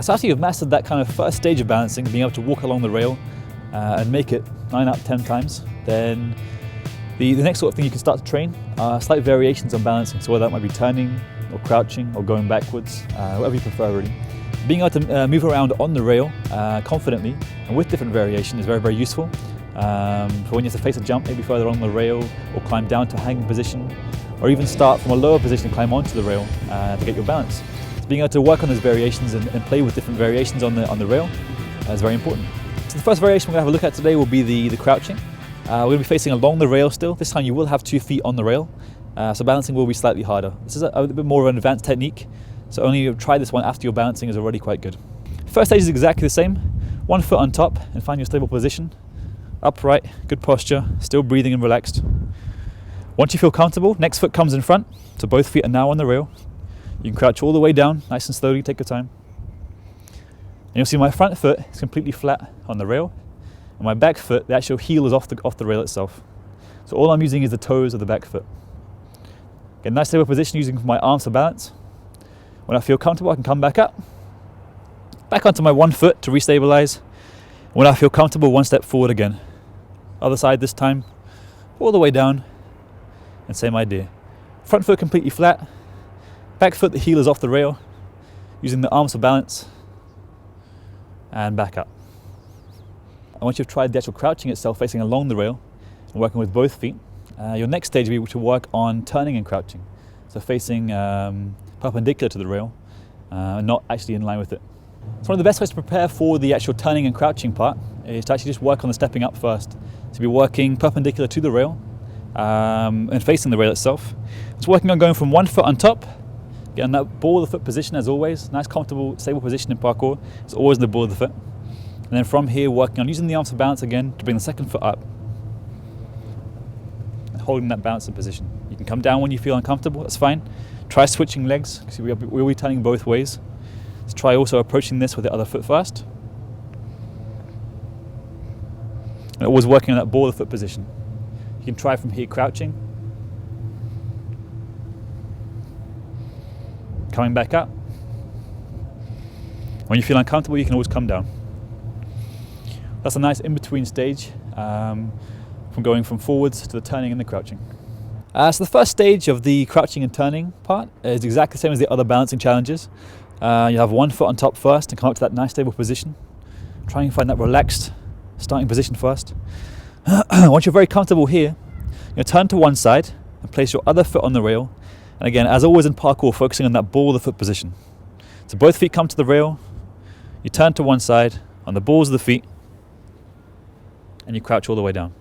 So after you've mastered that kind of first stage of balancing, being able to walk along the rail and make it 9 out of 10 times, then the next sort of thing you can start to train are slight variations on balancing. So whether that might be turning or crouching or going backwards, whatever you prefer really. Being able to move around on the rail confidently and with different variation is very, very useful. For when you have to face a jump maybe further on the rail, or climb down to a hanging position, or even start from a lower position and climb onto the rail to get your balance. So being able to work on those variations and play with different variations on the rail is very important. So the first variation we're going to have a look at today will be the crouching. We're going to be facing along the rail still. This time you will have 2 feet on the rail, so balancing will be slightly harder. This is a bit more of an advanced technique, so only try this one after your balancing is already quite good. First stage is exactly the same. 1 foot on top and find your stable position. Upright, good posture, still breathing and relaxed. Once you feel comfortable, next foot comes in front, so both feet are now on the rail. You can crouch all the way down, nice and slowly, take your time. And you'll see my front foot is completely flat on the rail, and my back foot, the actual heel is off the rail itself. So all I'm using is the toes of the back foot. Get a nice stable position using my arms for balance. When I feel comfortable, I can come back up, back onto my 1 foot to restabilize. When I feel comfortable, 1 step forward again. Other side this time, all the way down, and same idea. Front foot completely flat, back foot, the heel is off the rail, using the arms for balance, and back up. And once you've tried the actual crouching itself, facing along the rail, and working with both feet, your next stage will be to work on turning and crouching. So facing perpendicular to the rail, not actually in line with it. So one of the best ways to prepare for the actual turning and crouching part is to actually just work on the stepping up first. So be working perpendicular to the rail and facing the rail itself. It's working on going from 1 foot on top, getting that ball of the foot position as always. Nice, comfortable, stable position in parkour. It's always the ball of the foot. And then from here, working on using the arms for balance again to bring the second foot up and holding that balance in position. You can come down when you feel uncomfortable, that's fine. Try switching legs, because we'll be turning both ways. Let's try also approaching this with the other foot first. And always working on that ball of the foot position. You can try from here crouching. Coming back up. When you feel uncomfortable, you can always come down. That's a nice in-between stage from going from forwards to the turning and the crouching. So the first stage of the crouching and turning part is exactly the same as the other balancing challenges. You have 1 foot on top first and come up to that nice stable position. Try and find that relaxed starting position first. Once you're very comfortable here, you turn to one side and place your other foot on the rail. And again, as always in parkour, focusing on that ball of the foot position. So both feet come to the rail, you turn to one side on the balls of the feet, and you crouch all the way down.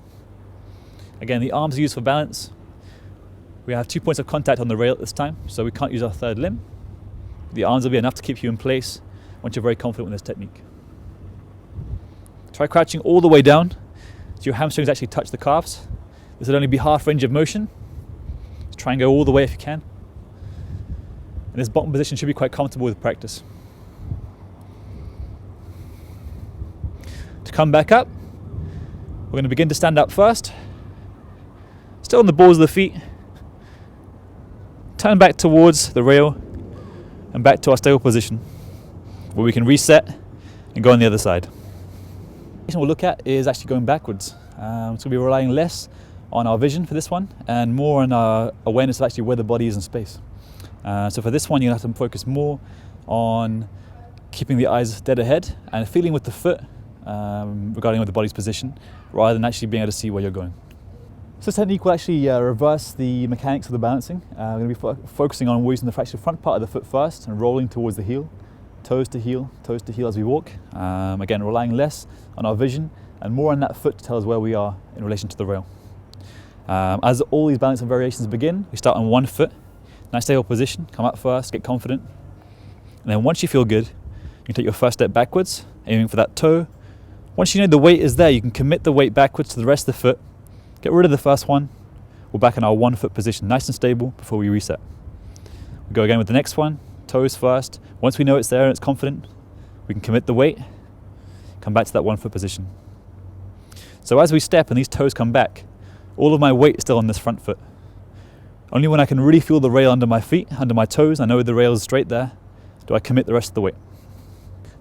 Again, the arms are used for balance. We have 2 points of contact on the rail at this time, so we can't use our third limb. The arms will be enough to keep you in place once you're very confident with this technique. Try crouching all the way down so your hamstrings actually touch the calves. This would only be half range of motion. So try and go all the way if you can. And this bottom position should be quite comfortable with practice. To come back up, we're going to begin to stand up first. Still on the balls of the feet. Turn back towards the rail and back to our stable position where we can reset and go on the other side. What we'll look at is actually going backwards. So we'll be relying less on our vision for this one and more on our awareness of actually where the body is in space. So for this one, you're going to have to focus more on keeping the eyes dead ahead and feeling with the foot regarding the body's position rather than actually being able to see where you're going. So this technique will actually reverse the mechanics of the balancing. We're going to be focusing on using the actual front part of the foot first and rolling towards the heel, toes to heel as we walk. Again, relying less on our vision and more on that foot to tell us where we are in relation to the rail. As all these balancing variations begin, we start on 1 foot, nice stable position, come up first, get confident. And then once you feel good, you can take your first step backwards, aiming for that toe. Once you know the weight is there, you can commit the weight backwards to the rest of the foot. Get rid of the first one. We're back in our 1 foot position, nice and stable before we reset. We go again with the next one, toes first. Once we know it's there and it's confident, we can commit the weight, come back to that 1 foot position. So as we step and these toes come back, all of my weight is still on this front foot. Only when I can really feel the rail under my feet, under my toes, I know the rail is straight there, do I commit the rest of the weight.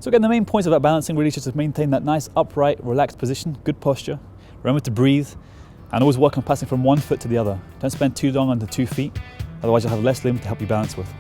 So again, the main point of that balancing really is just to maintain that nice, upright, relaxed position, good posture. Remember to breathe, and always work on passing from one foot to the other. Don't spend too long on the 2 feet, otherwise you'll have less limb to help you balance with.